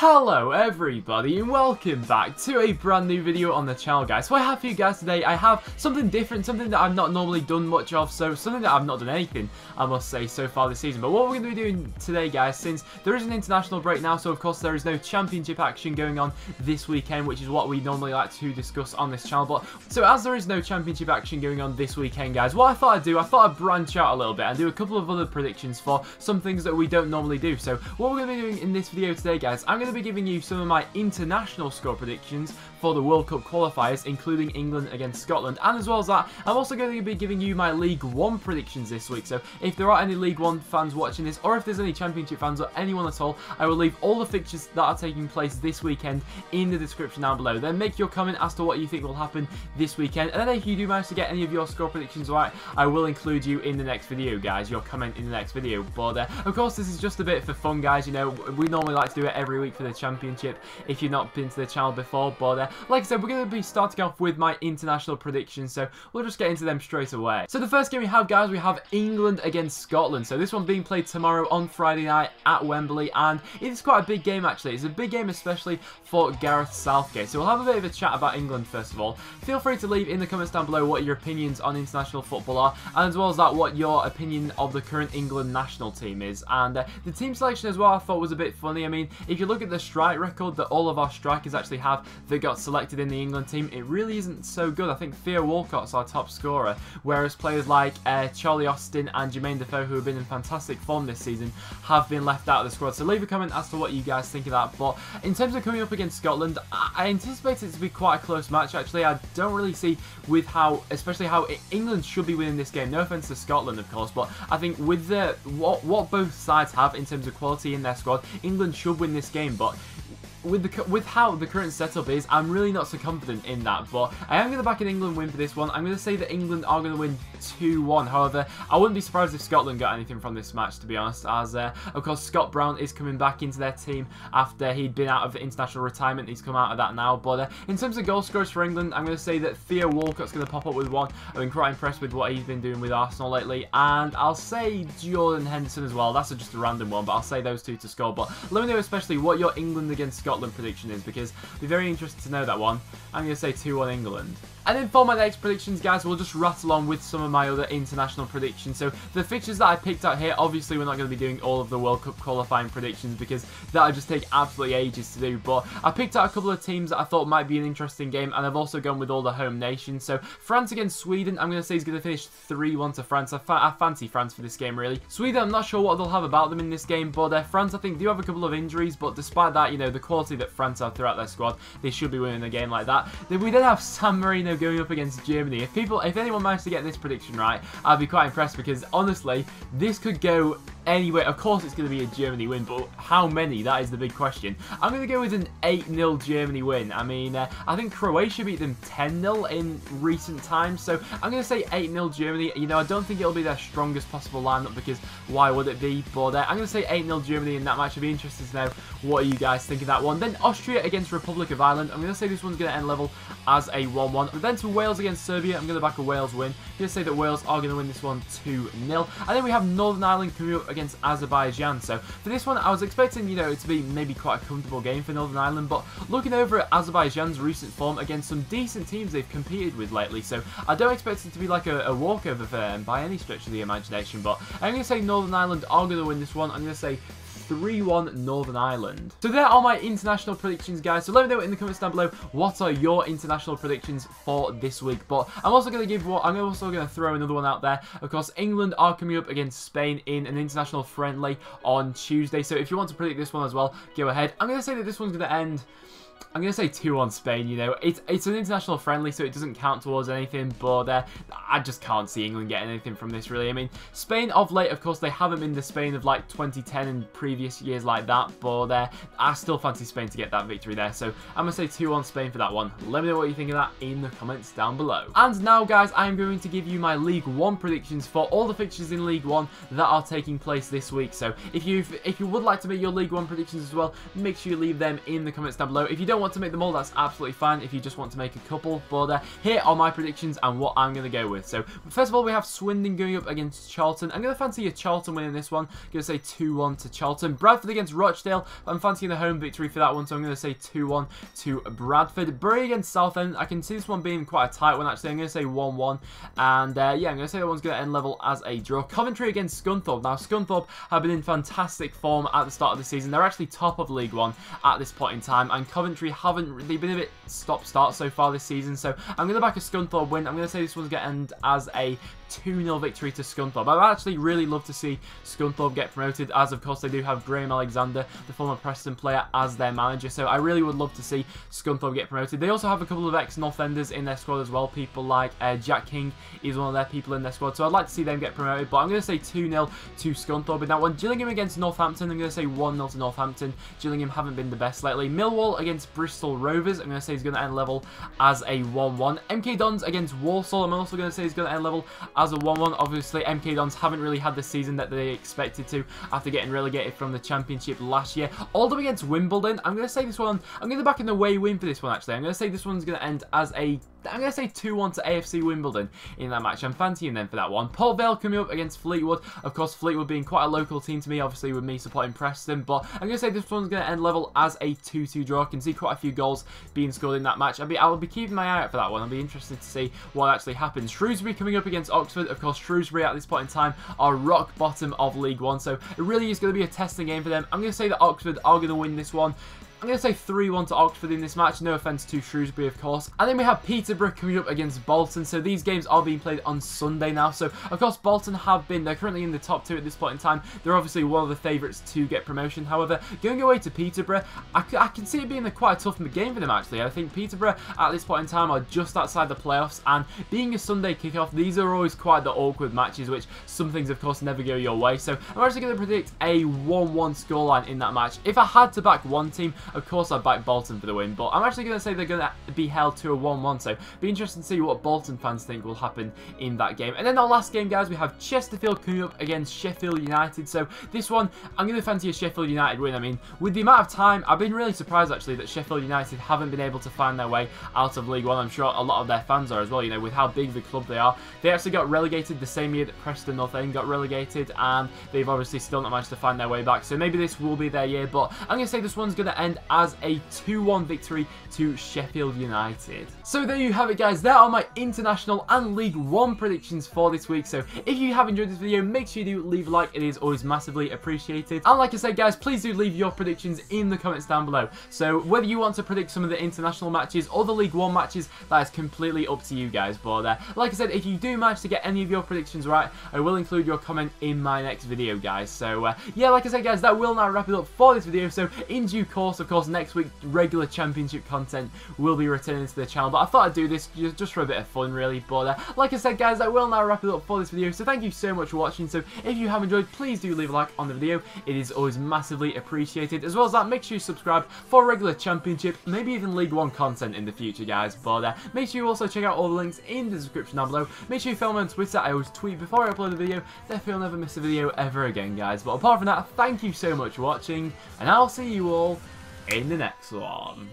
Hello everybody and welcome back to a brand new video on the channel, guys. So I have for you guys today, I have something different, something that I've not normally done much of, so something that I've not done anything, I must say, so far this season. But what we're going to be doing today, guys, since there is an international break now, so of course there is no championship action going on this weekend, which is what we normally like to discuss on this channel. But so as there is no championship action going on this weekend, guys, what I thought I'd do, I thought I'd branch out a little bit and do a couple of other predictions for some things that we don't normally do. So what we're going to be doing in this video today, guys, I'm going to be giving you some of my international score predictions for the World Cup qualifiers, including England against Scotland, and as well as that, I'm also going to be giving you my League One predictions this week. So if there are any League One fans watching this, or if there's any Championship fans or anyone at all, I will leave all the fixtures that are taking place this weekend in the description down below. Then make your comment as to what you think will happen this weekend, and then if you do manage to get any of your score predictions right, I will include you in the next video, guys, your comment in the next video. But of course, this is just a bit for fun, guys. You know, we normally like to do it every week for the Championship if you've not been to the channel before. But like I said, we're going to be starting off with my international predictions, so we'll just get into them straight away. So the first game we have, guys, we have England against Scotland. So this one being played tomorrow on Friday night at Wembley, and it is quite a big game, actually. It's a big game, especially for Gareth Southgate. So we'll have a bit of a chat about England first of all. Feel free to leave in the comments down below what your opinions on international football are, and as well as that, what your opinion of the current England national team is. And the team selection as well, I thought was a bit funny. I mean, if you look at the strike record that all of our strikers actually have that got selected in the England team, it really isn't so good. I think Theo Walcott's our top scorer, whereas players like Charlie Austin and Jermaine Defoe, who have been in fantastic form this season, have been left out of the squad. So leave a comment as to what you guys think of that. But in terms of coming up against Scotland, I anticipate it to be quite a close match, actually. I don't really see with how, especially how England should be winning this game. No offense to Scotland, of course, but I think with what both sides have in terms of quality in their squad, England should win this game. But with how the current setup is, I'm really not so confident in that. But I am going to back an England win for this one. I'm going to say that England are going to win 2-1. However, I wouldn't be surprised if Scotland got anything from this match, to be honest, as of course Scott Brown is coming back into their team after he'd been out of international retirement. He's come out of that now. But in terms of goal scorers for England, I'm going to say that Theo Walcott's going to pop up with one. I've been quite impressed with what he's been doing with Arsenal lately, and I'll say Jordan Henderson as well. That's just a random one, but I'll say those two to score. But let me know especially what your England against Scotland prediction is, because I'd be very interested to know that one. I'm going to say 2-1 England. And then for my next predictions, guys, we'll just rattle on with some of my other international predictions. So the fixtures that I picked out here, obviously we're not going to be doing all of the World Cup qualifying predictions because that would just take absolutely ages to do. But I picked out a couple of teams that I thought might be an interesting game, and I've also gone with all the home nations. So France against Sweden, I'm going to say is going to finish 3-1 to France. I fancy France for this game, really. Sweden, I'm not sure what they'll have about them in this game, but France, I think, do have a couple of injuries. But despite that, you know, the quality that France have throughout their squad, they should be winning a game like that. We then have San Marino going up against Germany. If anyone managed to get this prediction right, I'd be quite impressed, because honestly, this could go anyway. Of course it's going to be a Germany win, but how many? That is the big question. I'm going to go with an 8-0 Germany win. I mean, I think Croatia beat them 10-0 in recent times, so I'm going to say 8-0 Germany. You know, I don't think it'll be their strongest possible lineup, because why would it be? But I'm going to say 8-0 Germany in that match. I'd be interested to know what you guys think of that one. Then Austria against Republic of Ireland. I'm going to say this one's going to end level as a 1-1. Then to Wales against Serbia, I'm going to back a Wales win. I'm going to say that Wales are going to win this one 2-0. And then we have Northern Ireland coming up against Azerbygan. So for this one, I was expecting, you know, it to be maybe quite a comfortable game for Northern Ireland, but looking over at Azerbaijan's recent form against some decent teams they've competed with lately, so I don't expect it to be like a walkover for them by any stretch of the imagination. But I'm going to say Northern Ireland are going to win this one. I'm going to say 3-1 Northern Ireland. So there are my international predictions, guys. So let me know in the comments down below what are your international predictions for this week. But I'm also going to throw another one out there. Of course, England are coming up against Spain in an international friendly on Tuesday. So if you want to predict this one as well, go ahead. I'm going to say that this one's going to end, I'm going to say 2-1 Spain. You know, it's an international friendly, so it doesn't count towards anything, but I just can't see England getting anything from this, really. I mean, Spain of late, of course, they haven't been the Spain of like 2010 and previous years like that, but I still fancy Spain to get that victory there. So I'm going to say 2-1 Spain for that one. Let me know what you think of that in the comments down below. And now, guys, I'm going to give you my League One predictions for all the fixtures in League One that are taking place this week. So if you would like to make your League One predictions as well, make sure you leave them in the comments down below. If you don't want to make them all, that's absolutely fine if you just want to make a couple. But here are my predictions and what I'm going to go with. So first of all, we have Swindon going up against Charlton. I'm going to fancy a Charlton winning this one. I'm going to say 2-1 to Charlton. Bradford against Rochdale. I'm fancying the home victory for that one, so I'm going to say 2-1 to Bradford. Bury against Southend. I can see this one being quite a tight one, actually. I'm going to say 1-1. And yeah, I'm going to say that one's going to end level as a draw. Coventry against Scunthorpe. Now, Scunthorpe have been in fantastic form at the start of the season. They're actually top of League One at this point in time, and Coventry haven't, they've been a bit stop-start so far this season, so I'm going to back a Scunthorpe win. I'm going to say this one's going to end as a 2-0 victory to Scunthorpe. I'd actually really love to see Scunthorpe get promoted, as of course they do have Graham Alexander, the former Preston player, as their manager, so I really would love to see Scunthorpe get promoted. They also have a couple of ex-Northenders in their squad as well, people like Jack King is one of their people in their squad, so I'd like to see them get promoted, but I'm going to say 2-0 to Scunthorpe in that one. Gillingham against Northampton, I'm going to say 1-0 to Northampton. Gillingham haven't been the best lately. Millwall against Bristol Rovers, I'm going to say is going to end level as a 1-1. MK Dons against Walsall, I'm also going to say is going to end level as a 1-1. Obviously, MK Dons haven't really had the season that they expected to after getting relegated from the Championship last year. Oldham against Wimbledon, I'm going to say this one, I'm going to back an away win for this one actually. I'm going to say this one's going to end as a, I'm going to say 2-1 to AFC Wimbledon in that match. I'm fancying them for that one. Vale coming up against Fleetwood. Of course, Fleetwood being quite a local team to me, obviously with me supporting Preston, but I'm going to say this one's going to end level as a 2-2 draw. I can see quite a few goals being scored in that match. I will be keeping my eye out for that one. I'll be interested to see what actually happens. Shrewsbury coming up against Oxford. Of course, Shrewsbury at this point in time are rock bottom of League One, so it really is going to be a testing game for them. I'm going to say that Oxford are going to win this one. I'm going to say 3-1 to Oxford in this match, no offence to Shrewsbury of course. And then we have Peterborough coming up against Bolton, so these games are being played on Sunday now. So of course Bolton they're currently in the top 2 at this point in time. They're obviously one of the favourites to get promotion. However, going away to Peterborough, I can see it being quite a tough game for them actually. I think Peterborough at this point in time are just outside the playoffs, and being a Sunday kickoff, these are always quite the awkward matches, which some things of course never go your way. So I'm actually going to predict a 1-1 scoreline in that match. If I had to back one team, of course I'd back Bolton for the win, but I'm actually going to say they're going to be held to a 1-1, so be interested to see what Bolton fans think will happen in that game. And then our last game, guys, we have Chesterfield coming up against Sheffield United. So this one, I'm going to fancy a Sheffield United win. I mean, with the amount of time, I've been really surprised actually that Sheffield United haven't been able to find their way out of League One. I'm sure a lot of their fans are as well, you know, with how big the club they are. They actually got relegated the same year that Preston North End got relegated, and they've obviously still not managed to find their way back. So maybe this will be their year, but I'm going to say this one's going to end as a 2-1 victory to Sheffield United. So there you have it, guys. There are my international and League One predictions for this week. So if you have enjoyed this video, make sure you do leave a like. It is always massively appreciated. And like I said, guys, please do leave your predictions in the comments down below. So whether you want to predict some of the international matches or the League One matches, that is completely up to you guys. But like I said, if you do manage to get any of your predictions right, I will include your comment in my next video, guys. So yeah, like I said, guys, that will now wrap it up for this video. So in due course, of course, next week, regular Championship content will be returning to the channel, but I thought I'd do this just for a bit of fun really. But like I said, guys, that will now wrap it up for this video. So thank you so much for watching. So if you have enjoyed, please do leave a like on the video. It is always massively appreciated. As well as that, make sure you subscribe for regular Championship, maybe even League One content in the future, guys. But make sure you also check out all the links in the description down below. Make sure you follow me on Twitter. I always tweet before I upload a video. Therefore you'll never miss a video ever again, guys. But apart from that, thank you so much for watching, and I'll see you all in the next one.